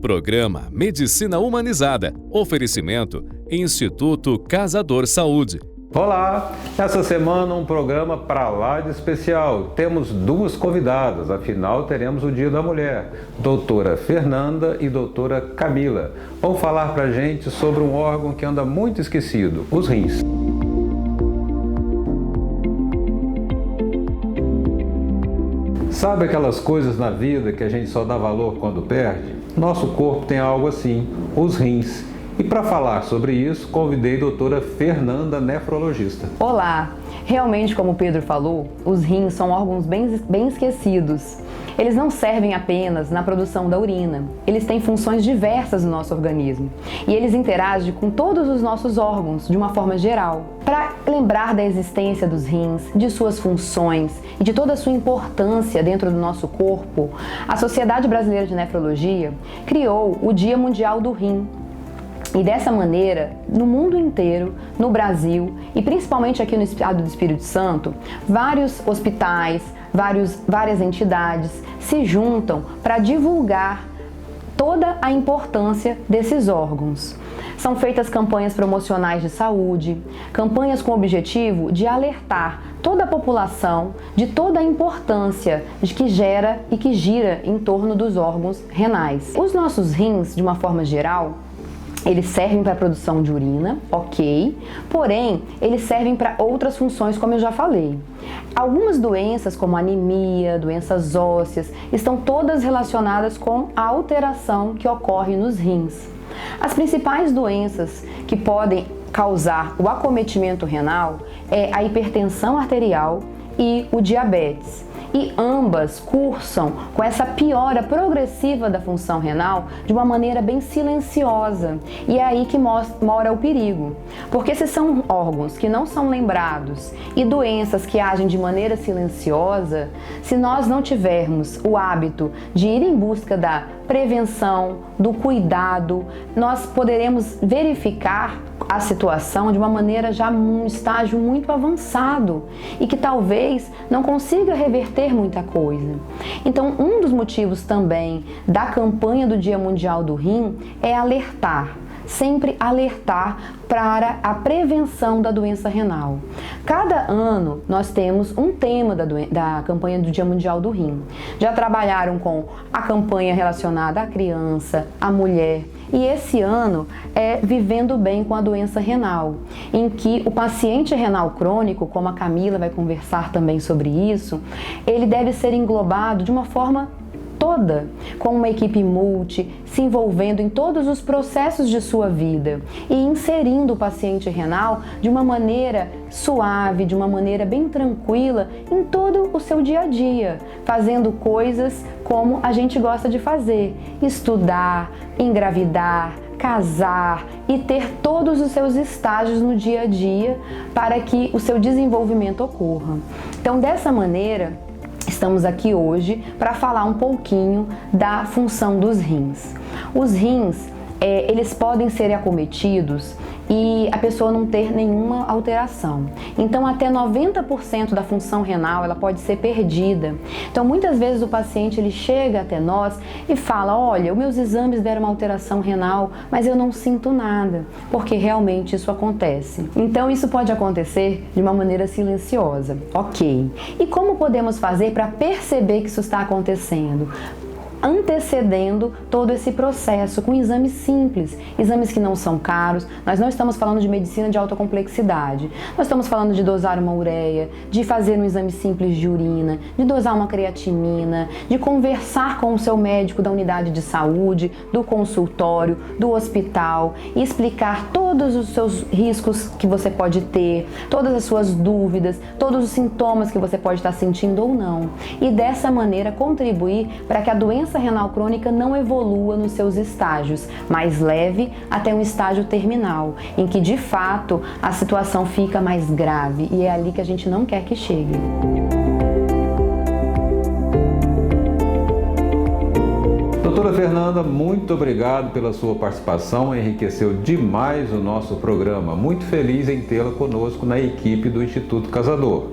Programa Medicina Humanizada. Oferecimento Instituto Casador Saúde. Olá! Essa semana um programa para lá de especial. Temos duas convidadas, afinal teremos o Dia da Mulher, doutora Fernanda e doutora Camila. Vão falar para a gente sobre um órgão que anda muito esquecido, os rins. Sabe aquelas coisas na vida que a gente só dá valor quando perde? Nosso corpo tem algo assim, os rins. E para falar sobre isso, convidei a doutora Fernanda, nefrologista. Olá! Realmente, como o Pedro falou, os rins são órgãos bem esquecidos. Eles não servem apenas na produção da urina, eles têm funções diversas no nosso organismo e eles interagem com todos os nossos órgãos de uma forma geral. Para lembrar da existência dos rins, de suas funções e de toda a sua importância dentro do nosso corpo, a Sociedade Brasileira de Nefrologia criou o Dia Mundial do Rim. E dessa maneira, no mundo inteiro, no Brasil e principalmente aqui no estado do Espírito Santo, vários hospitais, várias entidades se juntam para divulgar toda a importância desses órgãos. São feitas campanhas promocionais de saúde, campanhas com o objetivo de alertar toda a população de toda a importância que gera e que gira em torno dos órgãos renais. Os nossos rins, de uma forma geral, eles servem para a produção de urina, ok, porém, eles servem para outras funções, como eu já falei. Algumas doenças, como anemia, doenças ósseas, estão todas relacionadas com a alteração que ocorre nos rins. As principais doenças que podem causar o acometimento renal é a hipertensão arterial e o diabetes. E ambas cursam com essa piora progressiva da função renal de uma maneira bem silenciosa. E é aí que mora o perigo. Porque se são órgãos que não são lembrados e doenças que agem de maneira silenciosa, se nós não tivermos o hábito de ir em busca da prevenção, do cuidado, nós poderemos verificar a situação de uma maneira já num estágio muito avançado e que talvez não consiga reverter muita coisa. Então, um dos motivos também da campanha do Dia Mundial do Rim é alertar, sempre alertar para a prevenção da doença renal. Cada ano nós temos um tema da campanha do Dia Mundial do Rim. Já trabalharam com a campanha relacionada à criança, à mulher, e esse ano é Vivendo Bem com a Doença Renal, em que o paciente renal crônico, como a Camila vai conversar também sobre isso, ele deve ser englobado de uma forma toda, com uma equipe multi, se envolvendo em todos os processos de sua vida e inserindo o paciente renal de uma maneira suave, de uma maneira bem tranquila em todo o seu dia a dia, fazendo coisas como a gente gosta de fazer: estudar, engravidar, casar e ter todos os seus estágios no dia a dia para que o seu desenvolvimento ocorra. Então, dessa maneira, estamos aqui hoje para falar um pouquinho da função dos rins. Os rins, eles podem ser acometidos e a pessoa não ter nenhuma alteração. Então, até 90% da função renal ela pode ser perdida. Então, muitas vezes o paciente ele chega até nós e fala: olha, os meus exames deram uma alteração renal, mas eu não sinto nada, porque realmente isso acontece. Então, isso pode acontecer de uma maneira silenciosa, ok. E como podemos fazer para perceber que isso está acontecendo? Antecedendo todo esse processo com exames simples, exames que não são caros. Nós não estamos falando de medicina de alta complexidade, nós estamos falando de dosar uma ureia, de fazer um exame simples de urina, de dosar uma creatinina, de conversar com o seu médico da unidade de saúde, do consultório, do hospital e explicar todos os seus riscos que você pode ter, todas as suas dúvidas, todos os sintomas que você pode estar sentindo ou não, e dessa maneira contribuir para que a doença renal crônica não evolua nos seus estágios mais leve até um estágio terminal, em que de fato a situação fica mais grave, e é ali que a gente não quer que chegue. Doutora Fernanda, muito obrigado pela sua participação, enriqueceu demais o nosso programa. Muito feliz em tê-la conosco na equipe do Instituto Casador.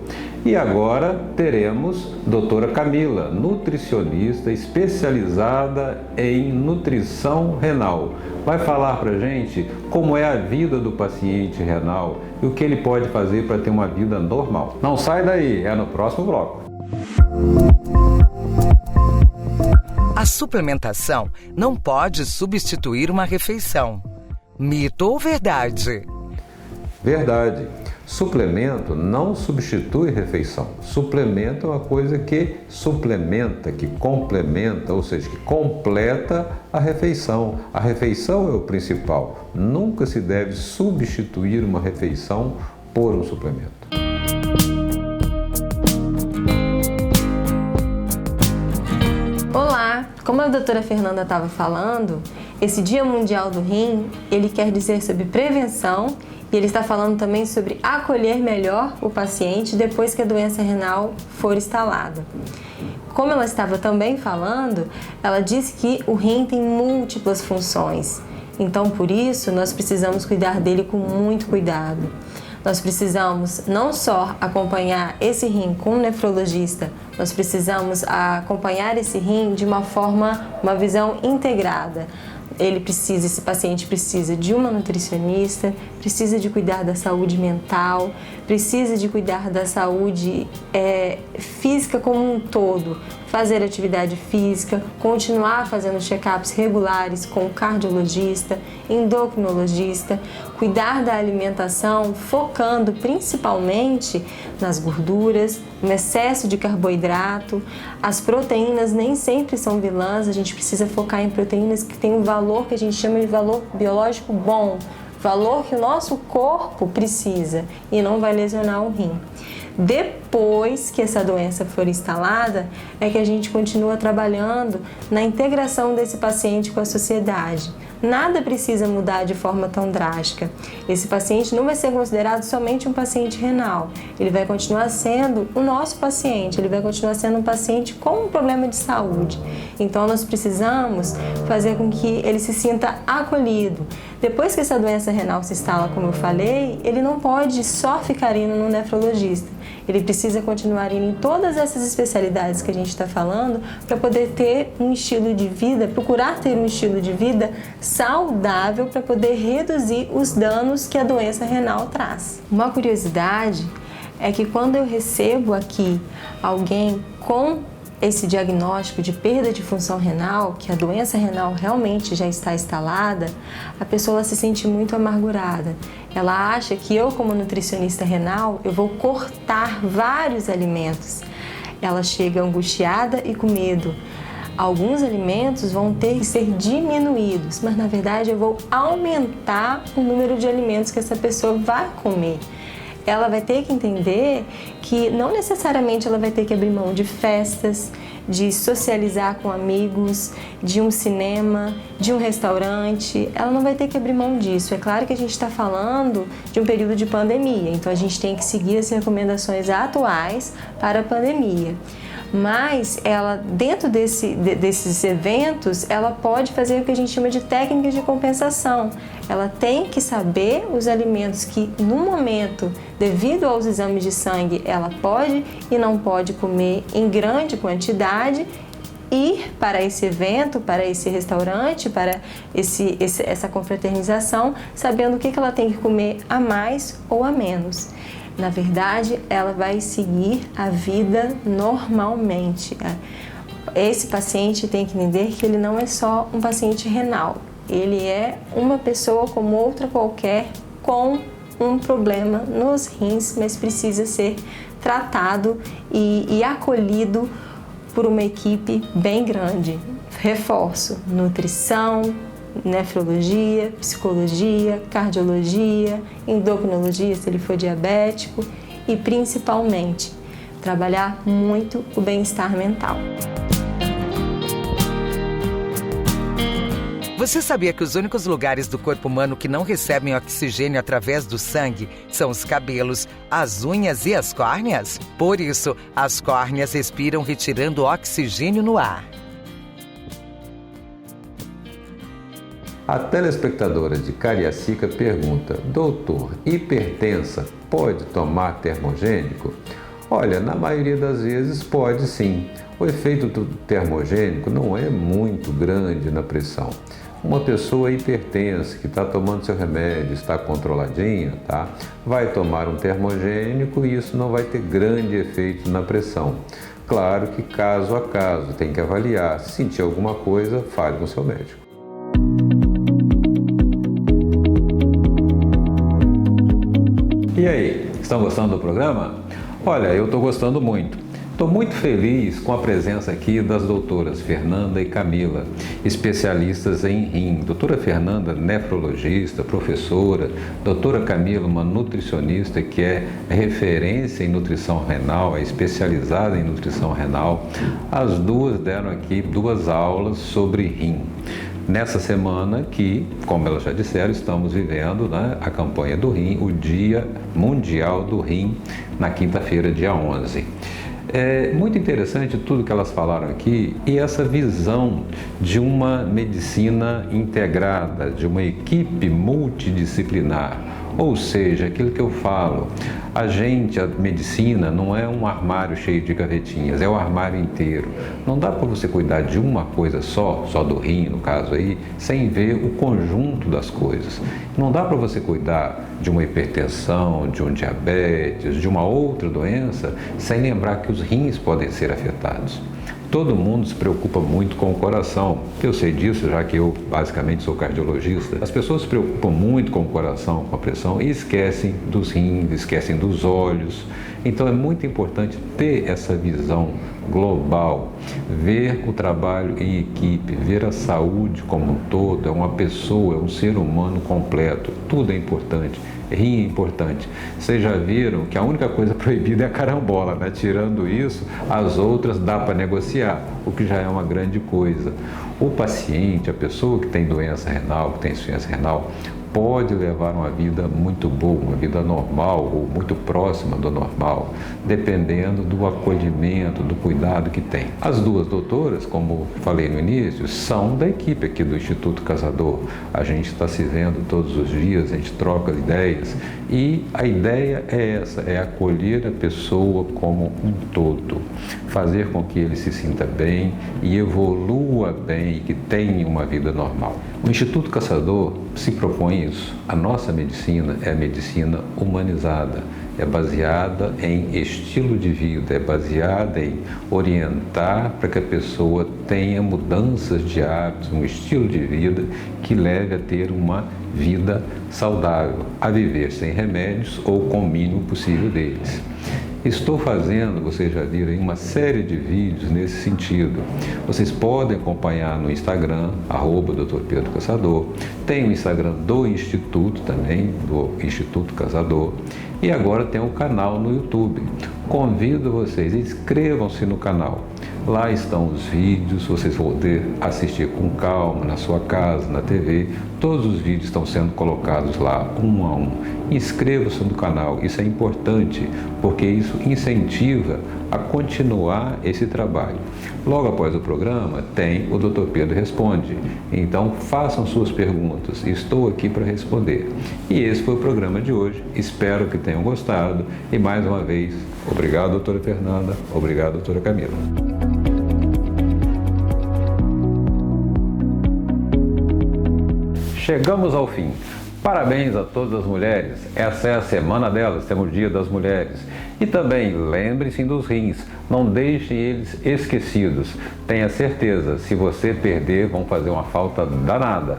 E agora teremos doutora Camila, nutricionista especializada em nutrição renal. Vai falar pra gente como é a vida do paciente renal e o que ele pode fazer para ter uma vida normal. Não sai daí, é no próximo bloco. A suplementação não pode substituir uma refeição. Mito ou verdade? Verdade. Suplemento não substitui refeição. Suplemento é uma coisa que suplementa, que complementa, ou seja, que completa a refeição. A refeição é o principal. Nunca se deve substituir uma refeição por um suplemento. Olá! Como a doutora Fernanda estava falando, esse Dia Mundial do Rim, ele quer dizer sobre prevenção e ele está falando também sobre acolher melhor o paciente depois que a doença renal for instalada. Como ela estava também falando, ela disse que o rim tem múltiplas funções, então por isso nós precisamos cuidar dele com muito cuidado. Nós precisamos não só acompanhar esse rim com um nefrologista, nós precisamos acompanhar esse rim de uma visão integrada. Esse paciente precisa de uma nutricionista, precisa de cuidar da saúde mental, precisa de cuidar da saúde física como um todo, fazer atividade física, continuar fazendo check-ups regulares com o cardiologista, endocrinologista, cuidar da alimentação, focando principalmente nas gorduras, no excesso de carboidrato. As proteínas nem sempre são vilãs, a gente precisa focar em proteínas que têm um valor que a gente chama de valor biológico bom, valor que o nosso corpo precisa e não vai lesionar o rim. Depois que essa doença for instalada, é que a gente continua trabalhando na integração desse paciente com a sociedade. Nada precisa mudar de forma tão drástica. Esse paciente não vai ser considerado somente um paciente renal. Ele vai continuar sendo o nosso paciente, ele vai continuar sendo um paciente com um problema de saúde. Então nós precisamos fazer com que ele se sinta acolhido. Depois que essa doença renal se instala, como eu falei, ele não pode só ficar indo no nefrologista. Ele precisa continuar indo em todas essas especialidades que a gente está falando para poder ter um estilo de vida, procurar ter um estilo de vida saudável para poder reduzir os danos que a doença renal traz. Uma curiosidade é que quando eu recebo aqui alguém com esse diagnóstico de perda de função renal, que a doença renal realmente já está instalada, a pessoa se sente muito amargurada. Ela acha que eu, como nutricionista renal, eu vou cortar vários alimentos. Ela chega angustiada e com medo. Alguns alimentos vão ter que ser diminuídos, mas na verdade eu vou aumentar o número de alimentos que essa pessoa vai comer. Ela vai ter que entender que não necessariamente ela vai ter que abrir mão de festas, de socializar com amigos, de um cinema, de um restaurante. Ela não vai ter que abrir mão disso. É claro que a gente está falando de um período de pandemia, então a gente tem que seguir as recomendações atuais para a pandemia. Mas ela, dentro desses eventos, ela pode fazer o que a gente chama de técnicas de compensação. Ela tem que saber os alimentos que, no momento, devido aos exames de sangue, ela pode e não pode comer em grande quantidade, ir para esse evento, para esse restaurante, para essa confraternização, sabendo o que ela tem que comer a mais ou a menos. Na verdade, ela vai seguir a vida normalmente. Esse paciente tem que entender que ele não é só um paciente renal. Ele é uma pessoa como outra qualquer com um problema nos rins, mas precisa ser tratado e acolhido por uma equipe bem grande. Reforço: nutrição, nefrologia, psicologia, cardiologia, endocrinologia se ele for diabético e principalmente trabalhar muito o bem-estar mental. Você sabia que os únicos lugares do corpo humano que não recebem oxigênio através do sangue são os cabelos, as unhas e as córneas? Por isso, as córneas respiram retirando oxigênio no ar. A telespectadora de Cariacica pergunta: doutor, hipertensa pode tomar termogênico? Olha, na maioria das vezes pode sim. O efeito do termogênico não é muito grande na pressão. Uma pessoa hipertensa que está tomando seu remédio, está controladinha, tá? Vai tomar um termogênico e isso não vai ter grande efeito na pressão. Claro que caso a caso, tem que avaliar. Se sentir alguma coisa, fale com seu médico. E aí, estão gostando do programa? Olha, eu estou gostando muito. Estou muito feliz com a presença aqui das doutoras Fernanda e Camila, especialistas em rim. Doutora Fernanda, nefrologista, professora. Doutora Camila, uma nutricionista que é referência em nutrição renal, é especializada em nutrição renal. As duas deram aqui 2 aulas sobre rim. Nessa semana que, como elas já disseram, estamos vivendo, né, a campanha do rim, o Dia Mundial do Rim, na quinta-feira, dia 11. É muito interessante tudo que elas falaram aqui e essa visão de uma medicina integrada, de uma equipe multidisciplinar. Ou seja, aquilo que eu falo, a medicina não é um armário cheio de gavetinhas, é o armário inteiro. Não dá para você cuidar de uma coisa só do rim, no caso aí, sem ver o conjunto das coisas. Não dá para você cuidar de uma hipertensão, de um diabetes, de uma outra doença, sem lembrar que os rins podem ser afetados. Todo mundo se preocupa muito com o coração. Eu sei disso, já que eu basicamente sou cardiologista. As pessoas se preocupam muito com o coração, com a pressão e esquecem dos rins, esquecem dos olhos. Então é muito importante ter essa visão global, ver o trabalho em equipe, ver a saúde como um todo. É uma pessoa, é um ser humano completo. Tudo é importante. Rim é importante. Vocês já viram que a única coisa proibida é a carambola, né? Tirando isso, as outras dá para negociar, o que já é uma grande coisa. O paciente, a pessoa que tem doença renal, que tem insuficiência renal, pode levar uma vida muito boa, uma vida normal ou muito próxima do normal, dependendo do acolhimento, do cuidado que tem. As 2 doutoras, como falei no início, são da equipe aqui do Instituto Casador. A gente está se vendo todos os dias, a gente troca ideias e a ideia é essa, é acolher a pessoa como um todo, fazer com que ele se sinta bem e evolua bem e que tenha uma vida normal. O Instituto Casador se propõe isso. A nossa medicina é a medicina humanizada, é baseada em estilo de vida, é baseada em orientar para que a pessoa tenha mudanças de hábitos, um estilo de vida que leve a ter uma vida saudável, a viver sem remédios ou com o mínimo possível deles. Estou fazendo, vocês já viram, uma série de vídeos nesse sentido. Vocês podem acompanhar no Instagram, @Dr. Pedro Casador. Tem o Instagram do Instituto também, do Instituto Casador. E agora tem um canal no YouTube. Convido vocês, inscrevam-se no canal. Lá estão os vídeos, vocês vão poder assistir com calma na sua casa, na TV. Todos os vídeos estão sendo colocados lá, um a um. Inscreva-se no canal, isso é importante, porque isso incentiva a continuar esse trabalho. Logo após o programa, tem o Dr. Pedro Responde. Então, façam suas perguntas, estou aqui para responder. E esse foi o programa de hoje, espero que tenham gostado. E mais uma vez, obrigado, doutora Fernanda, obrigado, doutora Camila. Chegamos ao fim. Parabéns a todas as mulheres. Essa é a semana delas, temos o Dia das Mulheres. E também lembre-se dos rins, não deixem eles esquecidos. Tenha certeza, se você perder, vão fazer uma falta danada.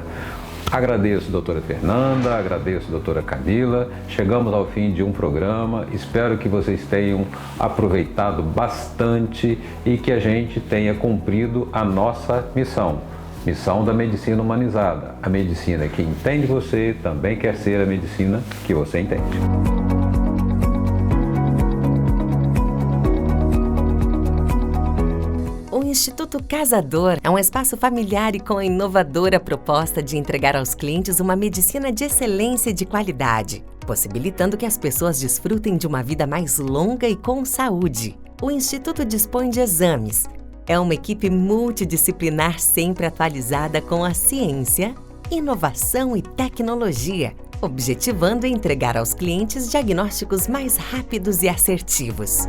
Agradeço, doutora Fernanda, agradeço, doutora Camila. Chegamos ao fim de um programa. Espero que vocês tenham aproveitado bastante e que a gente tenha cumprido a nossa missão. Missão da medicina humanizada. A medicina que entende você também quer ser a medicina que você entende. O Instituto Casador é um espaço familiar e com a inovadora proposta de entregar aos clientes uma medicina de excelência e de qualidade, possibilitando que as pessoas desfrutem de uma vida mais longa e com saúde. O Instituto dispõe de exames. É uma equipe multidisciplinar sempre atualizada com a ciência, inovação e tecnologia, objetivando entregar aos clientes diagnósticos mais rápidos e assertivos.